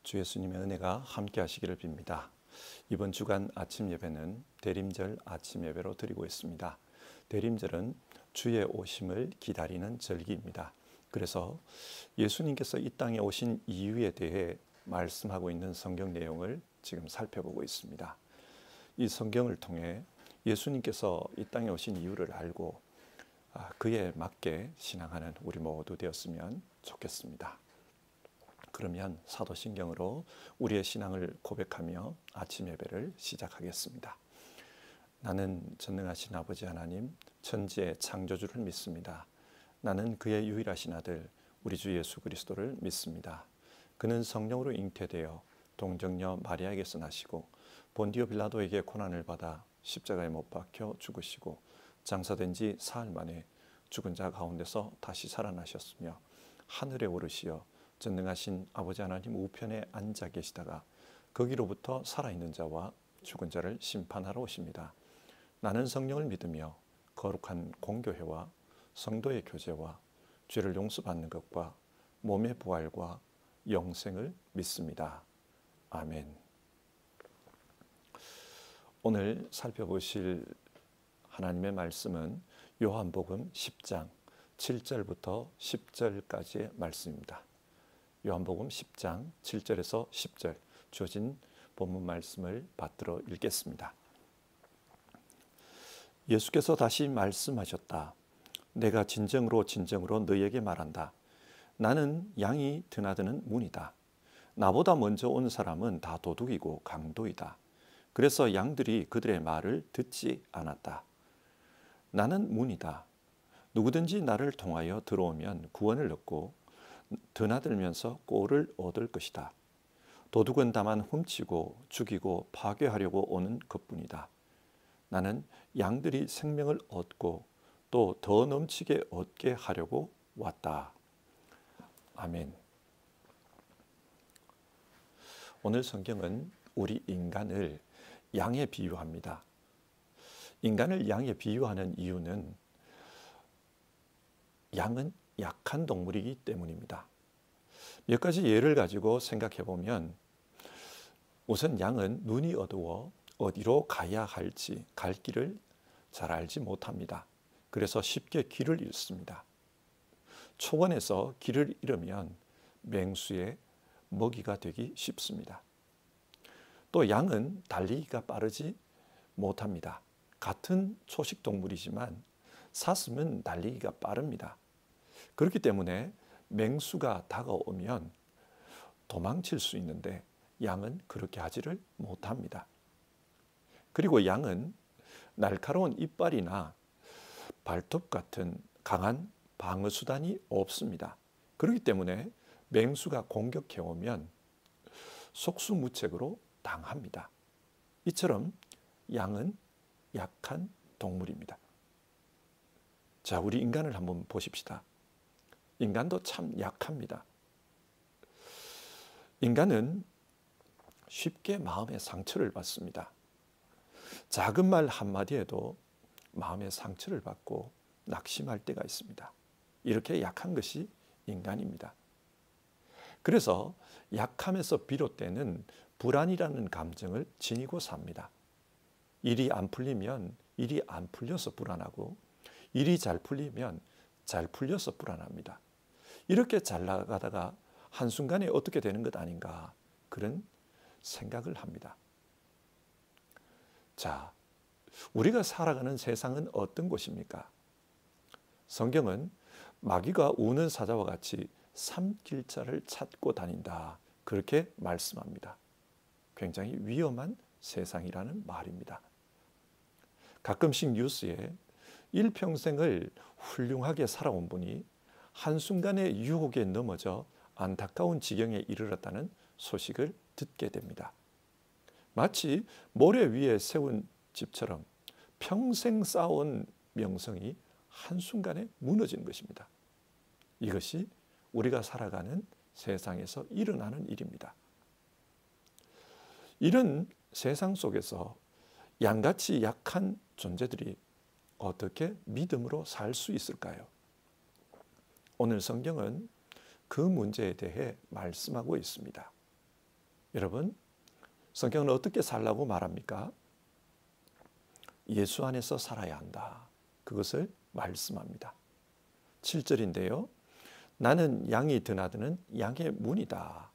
주 예수님의 은혜가 함께 하시기를 빕니다. 이번 주간 아침 예배는 대림절 아침 예배로 드리고 있습니다. 대림절은 주의 오심을 기다리는 절기입니다. 그래서 예수님께서 이 땅에 오신 이유에 대해 말씀하고 있는 성경 내용을 지금 살펴보고 있습니다. 이 성경을 통해 예수님께서 이 땅에 오신 이유를 알고 그에 맞게 신앙하는 우리 모두 되었으면 좋겠습니다. 그러면 사도신경으로 우리의 신앙을 고백하며 아침 예배를 시작하겠습니다. 나는 전능하신 아버지 하나님, 천지의 창조주를 믿습니다. 나는 그의 유일하신 아들, 우리 주 예수 그리스도를 믿습니다. 그는 성령으로 잉태되어 동정녀 마리아에게서 나시고 본디오 빌라도에게 고난을 받아 십자가에 못 박혀 죽으시고 장사된 지 사흘 만에 죽은 자 가운데서 다시 살아나셨으며 하늘에 오르시어 전능하신 아버지 하나님 우편에 앉아 계시다가 거기로부터 살아있는 자와 죽은 자를 심판하러 오십니다. 나는 성령을 믿으며 거룩한 공교회와 성도의 교제와 죄를 용서받는 것과 몸의 부활과 영생을 믿습니다. 아멘. 오늘 살펴보실 하나님의 말씀은 요한복음 10장 7절부터 10절까지의 말씀입니다. 요한복음 10장 7절에서 10절 주어진 본문 말씀을 받들어 읽겠습니다. 예수께서 다시 말씀하셨다. 내가 진정으로 너희에게 말한다. 나는 양이 드나드는 문이다. 나보다 먼저 온 사람은 다 도둑이고 강도이다. 그래서 양들이 그들의 말을 듣지 않았다. 나는 문이다. 누구든지 나를 통하여 들어오면 구원을 얻고 드나들면서 꼴을 얻을 것이다. 도둑은 다만 훔치고 죽이고 파괴하려고 오는 것뿐이다. 나는 양들이 생명을 얻고 또 더 넘치게 얻게 하려고 왔다. 아멘. 오늘 성경은 우리 인간을 양에 비유합니다. 인간을 양에 비유하는 이유는 양은 약한 동물이기 때문입니다. 몇 가지 예를 가지고 생각해 보면 우선 양은 눈이 어두워 어디로 가야 할지 갈 길을 잘 알지 못합니다. 그래서 쉽게 길을 잃습니다. 초원에서 길을 잃으면 맹수의 먹이가 되기 쉽습니다. 또 양은 달리기가 빠르지 못합니다. 같은 초식 동물이지만 사슴은 달리기가 빠릅니다. 그렇기 때문에 맹수가 다가오면 도망칠 수 있는데 양은 그렇게 하지를 못합니다. 그리고 양은 날카로운 이빨이나 발톱 같은 강한 방어 수단이 없습니다. 그렇기 때문에 맹수가 공격해 오면 속수무책으로 당합니다. 이처럼 양은 약한 동물입니다. 자, 우리 인간을 한번 보십시다. 인간도 참 약합니다. 인간은 쉽게 마음의 상처를 받습니다. 작은 말 한마디에도 마음의 상처를 받고 낙심할 때가 있습니다. 이렇게 약한 것이 인간입니다. 그래서 약함에서 비롯되는 불안이라는 감정을 지니고 삽니다. 일이 안 풀리면 일이 안 풀려서 불안하고 일이 잘 풀리면 잘 풀려서 불안합니다. 이렇게 잘 나가다가 한순간에 어떻게 되는 것 아닌가 그런 생각을 합니다. 자, 우리가 살아가는 세상은 어떤 곳입니까? 성경은 마귀가 우는 사자와 같이 삼킬자를 찾고 다닌다 그렇게 말씀합니다. 굉장히 위험한 세상이라는 말입니다. 가끔씩 뉴스에 일평생을 훌륭하게 살아온 분이 한순간에 유혹에 넘어져 안타까운 지경에 이르렀다는 소식을 듣게 됩니다. 마치 모래 위에 세운 집처럼 평생 쌓아온 명성이 한순간에 무너지는 것입니다. 이것이 우리가 살아가는 세상에서 일어나는 일입니다. 이런 세상 속에서 양같이 약한 존재들이 어떻게 믿음으로 살 수 있을까요? 오늘 성경은 그 문제에 대해 말씀하고 있습니다. 여러분, 성경은 어떻게 살라고 말합니까? 예수 안에서 살아야 한다. 그것을 말씀합니다. 7절인데요. 나는 양이 드나드는 양의 문이다.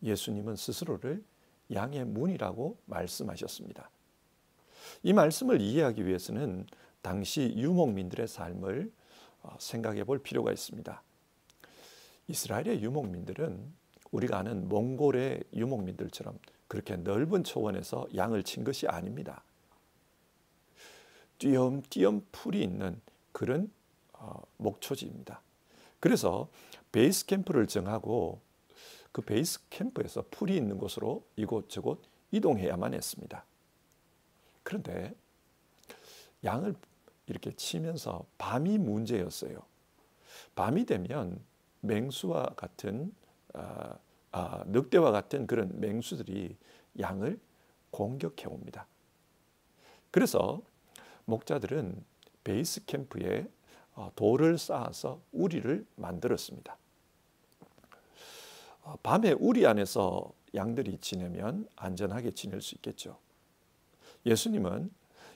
예수님은 스스로를 양의 문이라고 말씀하셨습니다. 이 말씀을 이해하기 위해서는 당시 유목민들의 삶을 생각해 볼 필요가 있습니다. 이스라엘의 유목민들은 우리가 아는 몽골의 유목민들처럼 그렇게 넓은 초원에서 양을 친 것이 아닙니다. 띄엄띄엄 풀이 있는 그런 목초지입니다. 그래서 베이스 캠프를 정하고 그 베이스 캠프에서 풀이 있는 곳으로 이곳저곳 이동해야만 했습니다. 그런데 양을 이렇게 치면서 밤이 문제였어요. 밤이 되면 맹수와 같은 늑대와 같은 그런 맹수들이 양을 공격해 옵니다. 그래서 목자들은 베이스 캠프에 돌을 쌓아서 우리를 만들었습니다. 밤에 우리 안에서 양들이 지내면 안전하게 지낼 수 있겠죠. 예수님은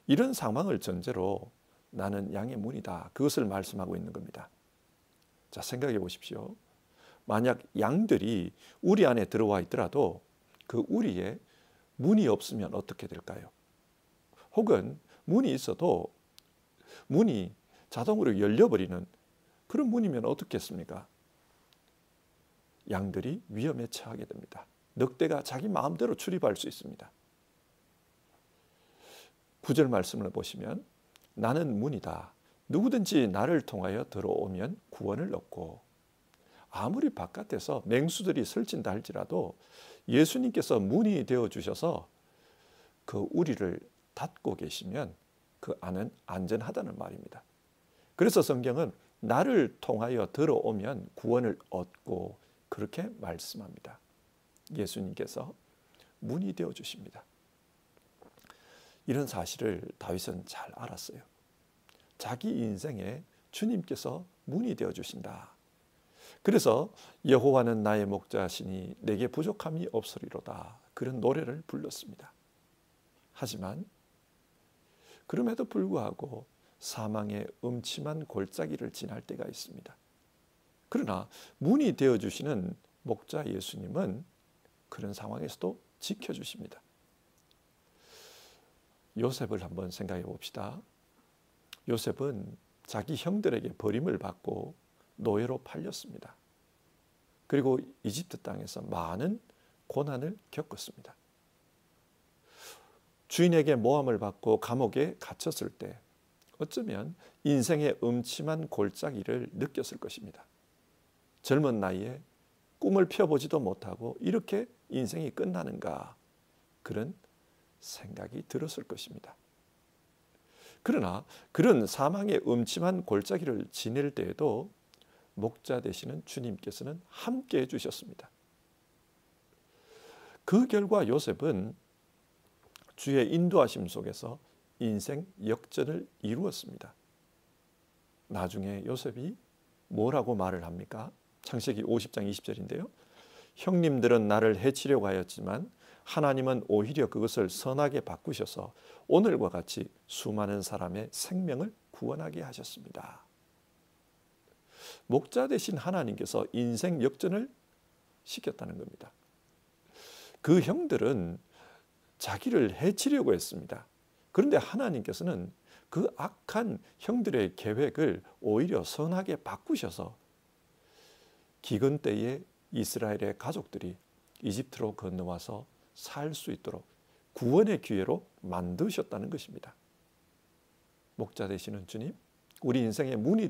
이런 상황을 전제로 나는 양의 문이다. 그것을 말씀하고 있는 겁니다. 자, 생각해 보십시오. 만약 양들이 우리 안에 들어와 있더라도 그 우리에 문이 없으면 어떻게 될까요? 혹은 문이 있어도 문이 자동으로 열려버리는 그런 문이면 어떻겠습니까? 양들이 위험에 처하게 됩니다. 늑대가 자기 마음대로 출입할 수 있습니다. 9절 말씀을 보시면 나는 문이다. 누구든지 나를 통하여 들어오면 구원을 얻고 아무리 바깥에서 맹수들이 설친다 할지라도 예수님께서 문이 되어 주셔서 그 우리를 닫고 계시면 그 안은 안전하다는 말입니다. 그래서 성경은 나를 통하여 들어오면 구원을 얻고 그렇게 말씀합니다. 예수님께서 문이 되어 주십니다. 이런 사실을 다윗은 잘 알았어요. 자기 인생에 주님께서 문이 되어 주신다. 그래서 여호와는 나의 목자시니 내게 부족함이 없으리로다. 그런 노래를 불렀습니다. 하지만 그럼에도 불구하고 사망의 음침한 골짜기를 지날 때가 있습니다. 그러나 문이 되어 주시는 목자 예수님은 그런 상황에서도 지켜주십니다. 요셉을 한번 생각해 봅시다. 요셉은 자기 형들에게 버림을 받고 노예로 팔렸습니다. 그리고 이집트 땅에서 많은 고난을 겪었습니다. 주인에게 모함을 받고 감옥에 갇혔을 때 어쩌면 인생의 음침한 골짜기를 느꼈을 것입니다. 젊은 나이에 꿈을 펴보지도 못하고 이렇게 인생이 끝나는가 그런 생각이 들었을 것입니다. 그러나 그런 사망의 음침한 골짜기를 지낼 때에도 목자 되시는 주님께서는 함께 해주셨습니다. 그 결과 요셉은 주의 인도하심 속에서 인생 역전을 이루었습니다. 나중에 요셉이 뭐라고 말을 합니까? 창세기 50장 20절인데요. 형님들은 나를 해치려고 하였지만 하나님은 오히려 그것을 선하게 바꾸셔서 오늘과 같이 수많은 사람의 생명을 구원하게 하셨습니다. 목자 되신 하나님께서 인생 역전을 시켰다는 겁니다. 그 형들은 자기를 해치려고 했습니다. 그런데 하나님께서는 그 악한 형들의 계획을 오히려 선하게 바꾸셔서 기근 때에 이스라엘의 가족들이 이집트로 건너와서 살 수 있도록 구원의 기회로 만드셨다는 것입니다. 목자 되시는 주님, 우리 인생의 문이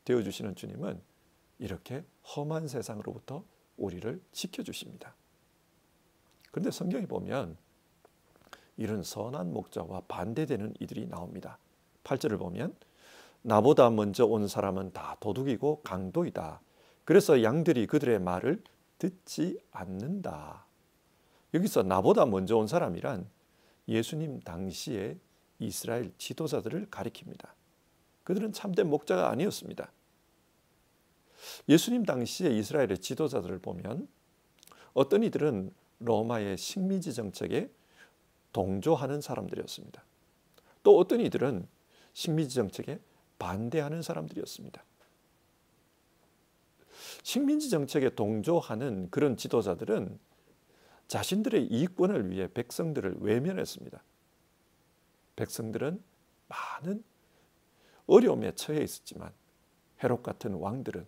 되어주시는 주님은 이렇게 험한 세상으로부터 우리를 지켜주십니다. 그런데 성경에 보면 이런 선한 목자와 반대되는 이들이 나옵니다. 8절을 보면 나보다 먼저 온 사람은 다 도둑이고 강도이다. 그래서 양들이 그들의 말을 듣지 않는다. 여기서 나보다 먼저 온 사람이란 예수님 당시의 이스라엘 지도자들을 가리킵니다. 그들은 참된 목자가 아니었습니다. 예수님 당시의 이스라엘의 지도자들을 보면 어떤 이들은 로마의 식민지 정책에 동조하는 사람들이었습니다. 또 어떤 이들은 식민지 정책에 반대하는 사람들이었습니다. 식민지 정책에 동조하는 그런 지도자들은 자신들의 이익권을 위해 백성들을 외면했습니다. 백성들은 많은 어려움에 처해 있었지만 헤롯 같은 왕들은,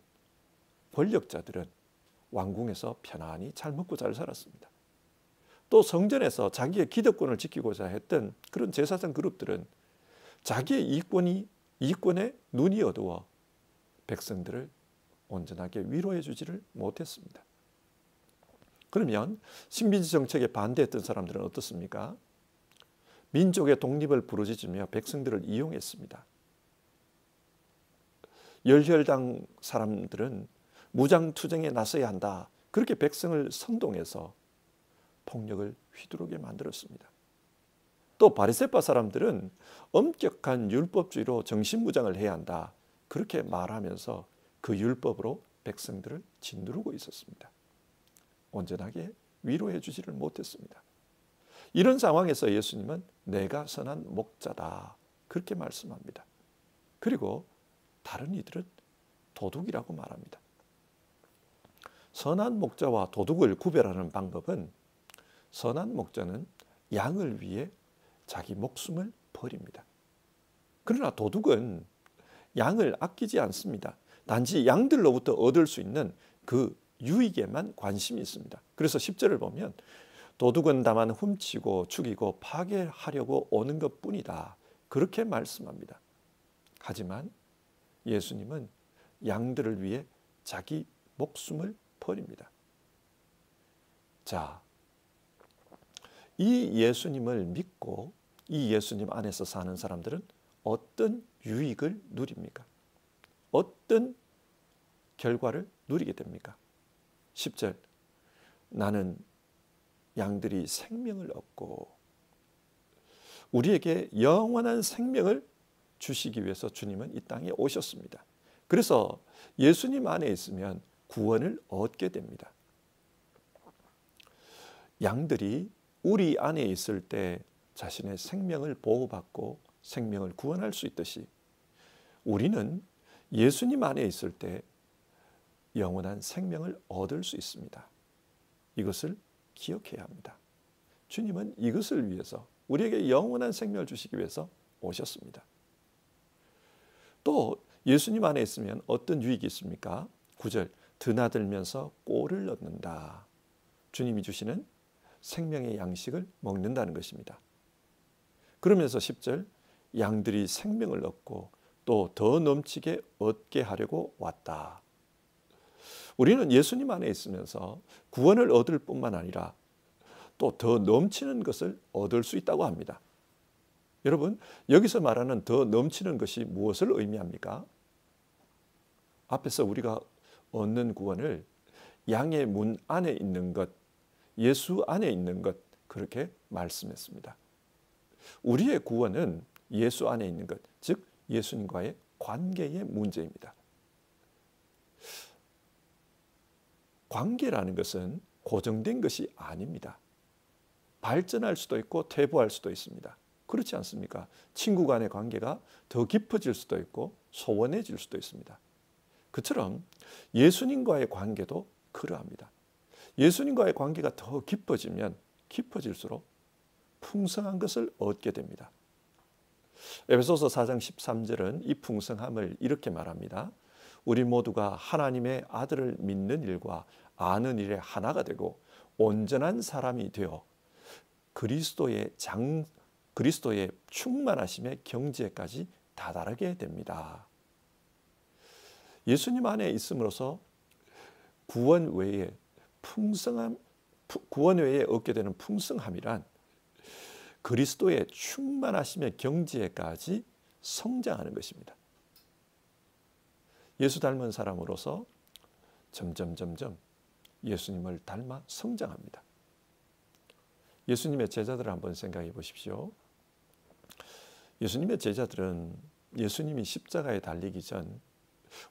권력자들은 왕궁에서 편안히 잘 먹고 잘 살았습니다. 또 성전에서 자기의 기득권을 지키고자 했던 그런 제사장 그룹들은 자기의 이익권에 눈이 어두워 백성들을 온전하게 위로해 주지를 못했습니다. 그러면 식민지 정책에 반대했던 사람들은 어떻습니까? 민족의 독립을 부르짖으며 백성들을 이용했습니다. 열혈당 사람들은 무장투쟁에 나서야 한다. 그렇게 백성을 선동해서 폭력을 휘두르게 만들었습니다. 또 바리새파 사람들은 엄격한 율법주의로 정신무장을 해야 한다. 그렇게 말하면서 그 율법으로 백성들을 짓누르고 있었습니다. 온전하게 위로해 주지를 못했습니다. 이런 상황에서 예수님은 내가 선한 목자다. 그렇게 말씀합니다. 그리고 다른 이들은 도둑이라고 말합니다. 선한 목자와 도둑을 구별하는 방법은 선한 목자는 양을 위해 자기 목숨을 버립니다. 그러나 도둑은 양을 아끼지 않습니다. 단지 양들로부터 얻을 수 있는 그 유익에만 관심이 있습니다. 그래서 10절을 보면 도둑은 다만 훔치고 죽이고 파괴하려고 오는 것뿐이다. 그렇게 말씀합니다. 하지만 예수님은 양들을 위해 자기 목숨을 버립니다. 자, 이 예수님을 믿고 이 예수님 안에서 사는 사람들은 어떤 유익을 누립니까? 어떤 결과를 누리게 됩니까? 10절, 나는 양들이 생명을 얻고, 우리에게 영원한 생명을 주시기 위해서 주님은 이 땅에 오셨습니다. 그래서 예수님 안에 있으면 구원을 얻게 됩니다. 양들이 우리 안에 있을 때 자신의 생명을 보호받고 생명을 구원할 수 있듯이 우리는 예수님 안에 있을 때 영원한 생명을 얻을 수 있습니다. 이것을 기억해야 합니다. 주님은 이것을 위해서, 우리에게 영원한 생명을 주시기 위해서 오셨습니다. 또 예수님 안에 있으면 어떤 유익이 있습니까? 9절, 드나들면서 꼴을 얻는다. 주님이 주시는 생명의 양식을 먹는다는 것입니다. 그러면서 10절, 양들이 생명을 얻고 또 더 넘치게 얻게 하려고 왔다. 우리는 예수님 안에 있으면서 구원을 얻을 뿐만 아니라 또 더 넘치는 것을 얻을 수 있다고 합니다. 여러분, 여기서 말하는 더 넘치는 것이 무엇을 의미합니까? 앞에서 우리가 얻는 구원을 양의 문 안에 있는 것, 예수 안에 있는 것, 그렇게 말씀했습니다. 우리의 구원은 예수 안에 있는 것, 즉 예수님과의 관계의 문제입니다. 관계라는 것은 고정된 것이 아닙니다. 발전할 수도 있고 퇴보할 수도 있습니다. 그렇지 않습니까? 친구 간의 관계가 더 깊어질 수도 있고 소원해질 수도 있습니다. 그처럼 예수님과의 관계도 그러합니다. 예수님과의 관계가 더 깊어지면 깊어질수록 풍성한 것을 얻게 됩니다. 에베소서 4장 13절은 이 풍성함을 이렇게 말합니다. 우리 모두가 하나님의 아들을 믿는 일과 아는 일에 하나가 되고 온전한 사람이 되어 그리스도의 충만하심의 경지에까지 다다르게 됩니다. 예수님 안에 있음으로써 구원 외에 얻게 되는 풍성함이란 그리스도의 충만하심의 경지에까지 성장하는 것입니다. 예수 닮은 사람으로서 점점 예수님을 닮아 성장합니다. 예수님의 제자들을 한번 생각해 보십시오. 예수님의 제자들은 예수님이 십자가에 달리기 전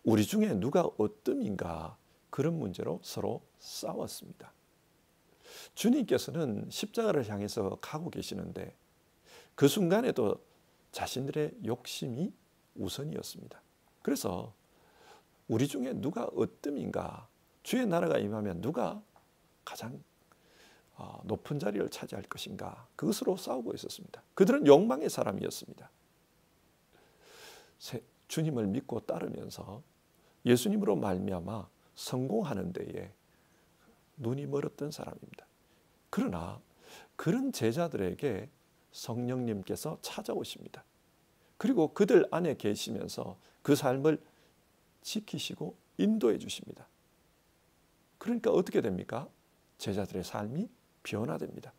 우리 중에 누가 어뜸인가 그런 문제로 서로 싸웠습니다. 주님께서는 십자가를 향해서 가고 계시는데 그 순간에도 자신들의 욕심이 우선이었습니다. 그래서 우리 중에 누가 으뜸인가, 주의 나라가 임하면 누가 가장 높은 자리를 차지할 것인가, 그것으로 싸우고 있었습니다. 그들은 욕망의 사람이었습니다. 주님을 믿고 따르면서 예수님으로 말미암아 성공하는 데에 눈이 멀었던 사람입니다. 그러나 그런 제자들에게 성령님께서 찾아오십니다. 그리고 그들 안에 계시면서 그 삶을 지키시고 인도해 주십니다. 그러니까 어떻게 됩니까? 제자들의 삶이 변화됩니다.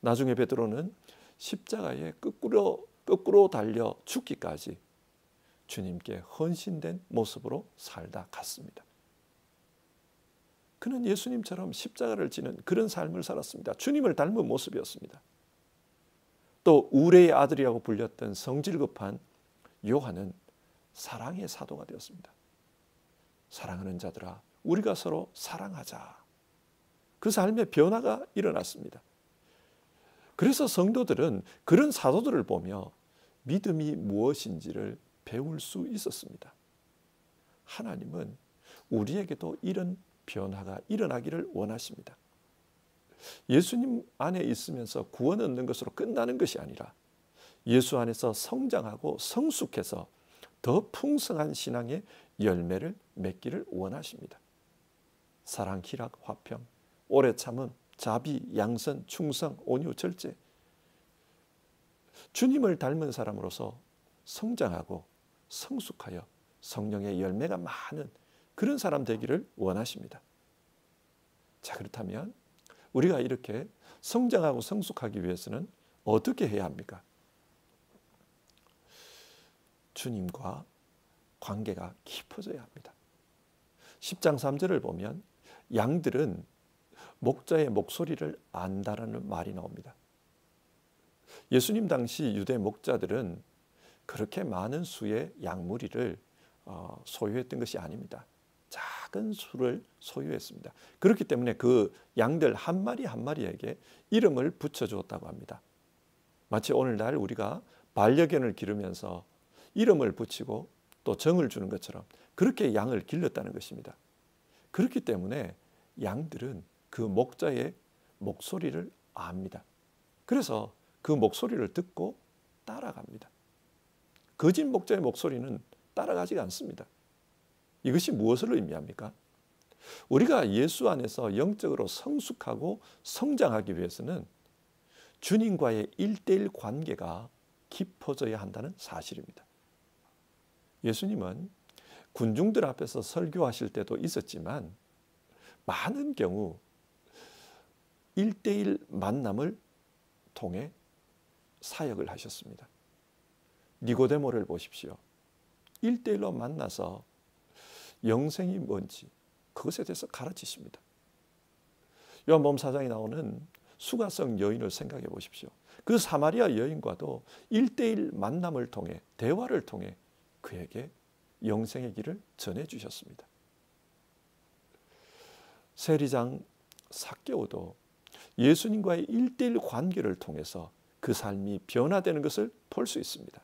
나중에 베드로는 십자가에 거꾸로 달려 죽기까지 주님께 헌신된 모습으로 살다 갔습니다. 그는 예수님처럼 십자가를 지는 그런 삶을 살았습니다. 주님을 닮은 모습이었습니다. 또 우레의 아들이라고 불렸던 성질급한 요한은 사랑의 사도가 되었습니다. 사랑하는 자들아, 우리가 서로 사랑하자. 그 삶의 변화가 일어났습니다. 그래서 성도들은 그런 사도들을 보며 믿음이 무엇인지를 배울 수 있었습니다. 하나님은 우리에게도 이런 변화가 일어나기를 원하십니다. 예수님 안에 있으면서 구원 얻는 것으로 끝나는 것이 아니라 예수 안에서 성장하고 성숙해서 더 풍성한 신앙의 열매를 맺기를 원하십니다. 사랑, 희락, 화평, 오래 참음, 자비, 양선, 충성, 온유, 절제. 주님을 닮은 사람으로서 성장하고 성숙하여 성령의 열매가 많은 그런 사람 되기를 원하십니다. 자, 그렇다면 우리가 이렇게 성장하고 성숙하기 위해서는 어떻게 해야 합니까? 주님과 관계가 깊어져야 합니다. 10장 3절을 보면 양들은 목자의 목소리를 안다라는 말이 나옵니다. 예수님 당시 유대 목자들은 그렇게 많은 수의 양무리를 소유했던 것이 아닙니다. 작은 수를 소유했습니다. 그렇기 때문에 그 양들 한 마리 한 마리에게 이름을 붙여주었다고 합니다. 마치 오늘날 우리가 반려견을 기르면서 이름을 붙이고 또 정을 주는 것처럼 그렇게 양을 길렀다는 것입니다. 그렇기 때문에 양들은 그 목자의 목소리를 압니다. 그래서 그 목소리를 듣고 따라갑니다. 거짓 목자의 목소리는 따라가지가 않습니다. 이것이 무엇을 의미합니까? 우리가 예수 안에서 영적으로 성숙하고 성장하기 위해서는 주님과의 1:1 관계가 깊어져야 한다는 사실입니다. 예수님은 군중들 앞에서 설교하실 때도 있었지만 많은 경우 1:1 만남을 통해 사역을 하셨습니다. 니고데모를 보십시오. 1:1로 만나서 영생이 뭔지 그것에 대해서 가르치십니다. 요한복음 4장에 나오는 수가성 여인을 생각해 보십시오. 그 사마리아 여인과도 1:1 만남을 통해 대화를 통해 그에게 영생의 길을 전해주셨습니다. 세리장 삭개오도 예수님과의 1:1 관계를 통해서 그 삶이 변화되는 것을 볼 수 있습니다.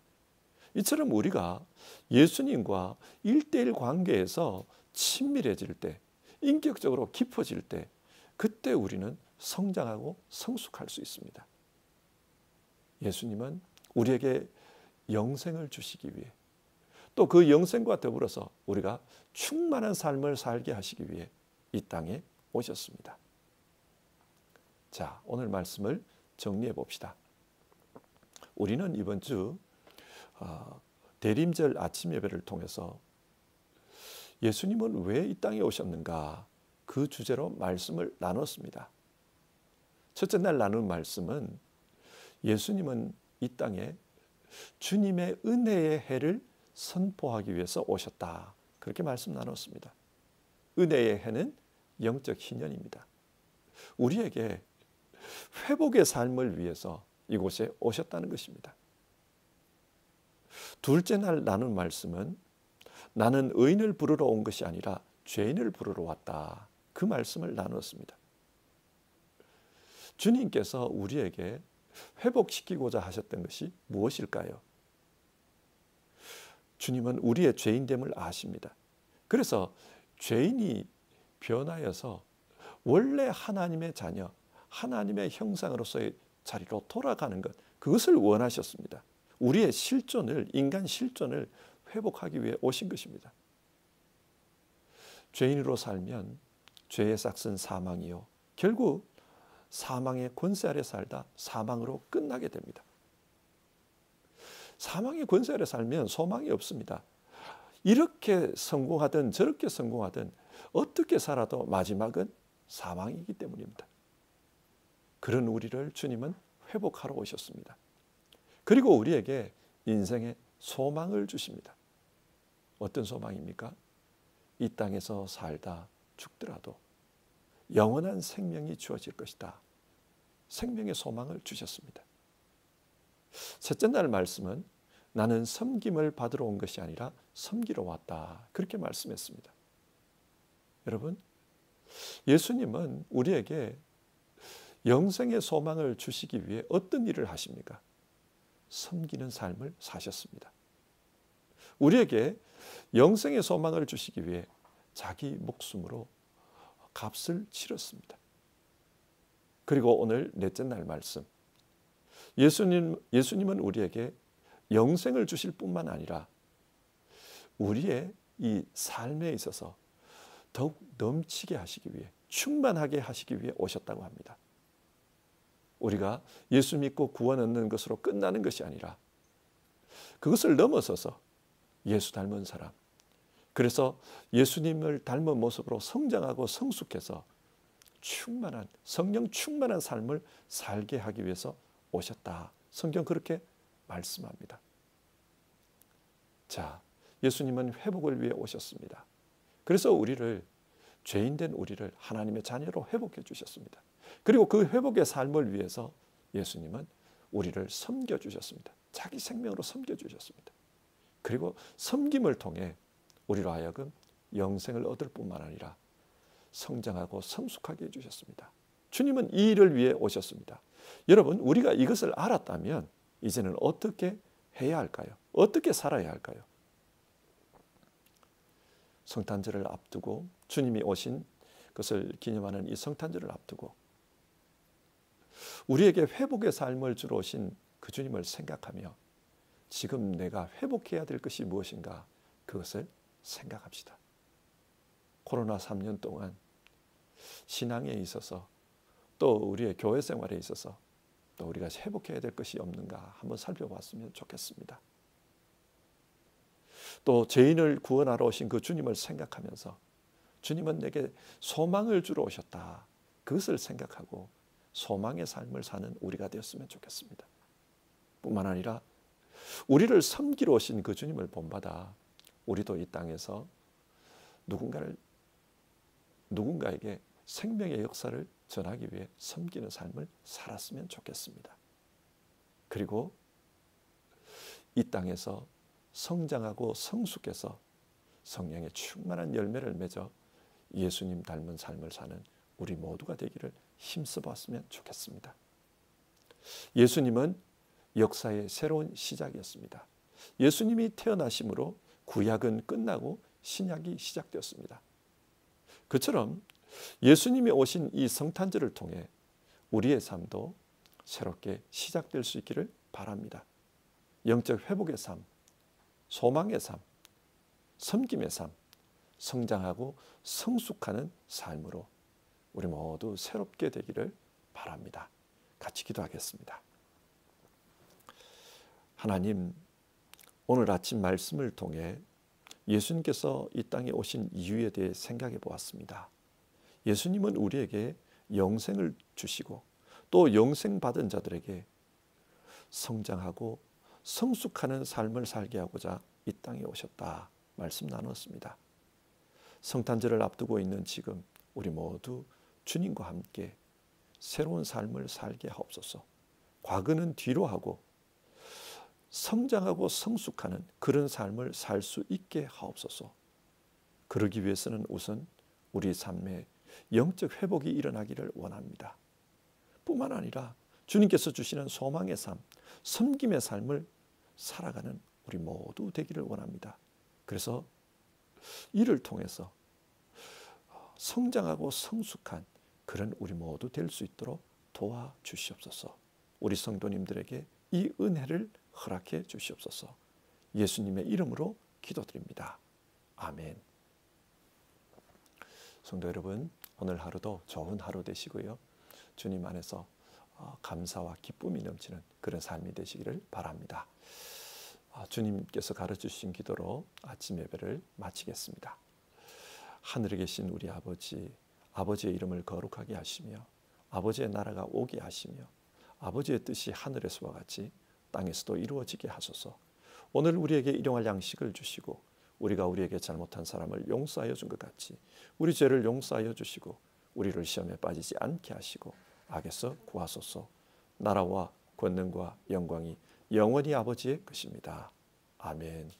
이처럼 우리가 예수님과 1:1 관계에서 친밀해질 때, 인격적으로 깊어질 때, 그때 우리는 성장하고 성숙할 수 있습니다. 예수님은 우리에게 영생을 주시기 위해 또 그 영생과 더불어서 우리가 충만한 삶을 살게 하시기 위해 이 땅에 오셨습니다. 자, 오늘 말씀을 정리해 봅시다. 우리는 이번 주 대림절 아침 예배를 통해서 예수님은 왜 이 땅에 오셨는가 그 주제로 말씀을 나눴습니다. 첫째 날 나눈 말씀은 예수님은 이 땅에 주님의 은혜의 해를 선포하기 위해서 오셨다. 그렇게 말씀 나눴습니다. 은혜의 해는 영적 희년입니다. 우리에게 회복의 삶을 위해서 이곳에 오셨다는 것입니다. 둘째 날 나눈 말씀은 나는 의인을 부르러 온 것이 아니라 죄인을 부르러 왔다. 그 말씀을 나누었습니다. 주님께서 우리에게 회복시키고자 하셨던 것이 무엇일까요? 주님은 우리의 죄인됨을 아십니다. 그래서 죄인이 변하여서 원래 하나님의 자녀, 하나님의 형상으로서의 자리로 돌아가는 것, 그것을 원하셨습니다. 우리의 실존을, 인간 실존을 회복하기 위해 오신 것입니다. 죄인으로 살면 죄의 삭은 사망이요, 결국 사망의 권세 아래 살다 사망으로 끝나게 됩니다. 사망의 권세 아래 살면 소망이 없습니다. 이렇게 성공하든 저렇게 성공하든 어떻게 살아도 마지막은 사망이기 때문입니다. 그런 우리를 주님은 회복하러 오셨습니다. 그리고 우리에게 인생의 소망을 주십니다. 어떤 소망입니까? 이 땅에서 살다 죽더라도 영원한 생명이 주어질 것이다. 생명의 소망을 주셨습니다. 셋째 날 말씀은 나는 섬김을 받으러 온 것이 아니라 섬기러 왔다. 그렇게 말씀했습니다. 여러분, 예수님은 우리에게 영생의 소망을 주시기 위해 어떤 일을 하십니까? 섬기는 삶을 사셨습니다. 우리에게 영생의 소망을 주시기 위해 자기 목숨으로 값을 치렀습니다. 그리고 오늘 넷째 날 말씀, 예수님은 우리에게 영생을 주실 뿐만 아니라 우리의 이 삶에 있어서 더욱 넘치게 하시기 위해, 충만하게 하시기 위해 오셨다고 합니다. 우리가 예수 믿고 구원 얻는 것으로 끝나는 것이 아니라 그것을 넘어서서 예수 닮은 사람, 그래서 예수님을 닮은 모습으로 성장하고 성숙해서 충만한, 성령 충만한 삶을 살게 하기 위해서 오셨다. 성경 그렇게 말씀합니다. 자, 예수님은 회복을 위해 오셨습니다. 그래서 우리를, 죄인된 우리를 하나님의 자녀로 회복해 주셨습니다. 그리고 그 회복의 삶을 위해서 예수님은 우리를 섬겨 주셨습니다. 자기 생명으로 섬겨 주셨습니다. 그리고 섬김을 통해 우리로 하여금 영생을 얻을 뿐만 아니라 성장하고 성숙하게 해주셨습니다. 주님은 이 일을 위해 오셨습니다. 여러분, 우리가 이것을 알았다면 이제는 어떻게 해야 할까요? 어떻게 살아야 할까요? 성탄절을 앞두고, 주님이 오신 것을 기념하는 이 성탄절을 앞두고 우리에게 회복의 삶을 주러 오신 그 주님을 생각하며 지금 내가 회복해야 될 것이 무엇인가, 그것을 생각합시다. 코로나 3년 동안 신앙에 있어서, 또 우리의 교회 생활에 있어서 또 우리가 회복해야 될 것이 없는가 한번 살펴봤으면 좋겠습니다. 또 죄인을 구원하러 오신 그 주님을 생각하면서 주님은 내게 소망을 주러 오셨다, 그것을 생각하고 소망의 삶을 사는 우리가 되었으면 좋겠습니다. 뿐만 아니라 우리를 섬기러 오신 그 주님을 본받아 우리도 이 땅에서 누군가에게 생명의 역사를 전하기 위해 섬기는 삶을 살았으면 좋겠습니다. 그리고 이 땅에서 성장하고 성숙해서 성령의 충만한 열매를 맺어 예수님 닮은 삶을 사는 우리 모두가 되기를 힘써 봤으면 좋겠습니다. 예수님은 역사의 새로운 시작이었습니다. 예수님이 태어나심으로 구약은 끝나고 신약이 시작되었습니다. 그처럼 예수님이 오신 이 성탄절을 통해 우리의 삶도 새롭게 시작될 수 있기를 바랍니다. 영적 회복의 삶, 소망의 삶, 섬김의 삶, 성장하고 성숙하는 삶으로 우리 모두 새롭게 되기를 바랍니다. 같이 기도하겠습니다. 하나님, 오늘 아침 말씀을 통해 예수님께서 이 땅에 오신 이유에 대해 생각해 보았습니다. 예수님은 우리에게 영생을 주시고 또 영생 받은 자들에게 성장하고 성숙하는 삶을 살게 하고자 이 땅에 오셨다 말씀 나눴습니다. 성탄절을 앞두고 있는 지금 우리 모두 주님과 함께 새로운 삶을 살게 하옵소서. 과거는 뒤로 하고 성장하고 성숙하는 그런 삶을 살 수 있게 하옵소서. 그러기 위해서는 우선 우리 삶에 영적 회복이 일어나기를 원합니다. 뿐만 아니라 주님께서 주시는 소망의 삶, 섬김의 삶을 살아가는 우리 모두 되기를 원합니다. 그래서 이를 통해서 성장하고 성숙한 그런 우리 모두 될 수 있도록 도와주시옵소서. 우리 성도님들에게 이 은혜를 허락해 주시옵소서. 예수님의 이름으로 기도드립니다. 아멘. 성도 여러분, 오늘 하루도 좋은 하루 되시고요. 주님 안에서 감사와 기쁨이 넘치는 그런 삶이 되시기를 바랍니다. 주님께서 가르쳐주신 기도로 아침 예배를 마치겠습니다. 하늘에 계신 우리 아버지, 아버지의 이름을 거룩하게 하시며 아버지의 나라가 오게 하시며 아버지의 뜻이 하늘에서와 같이 땅에서도 이루어지게 하소서. 오늘 우리에게 일용할 양식을 주시고 우리가 우리에게 잘못한 사람을 용서하여 준 것 같이 우리 죄를 용서하여 주시고 우리를 시험에 빠지지 않게 하시고 악에서 구하소서. 나라와 권능과 영광이 영원히 아버지의 것입니다. 아멘.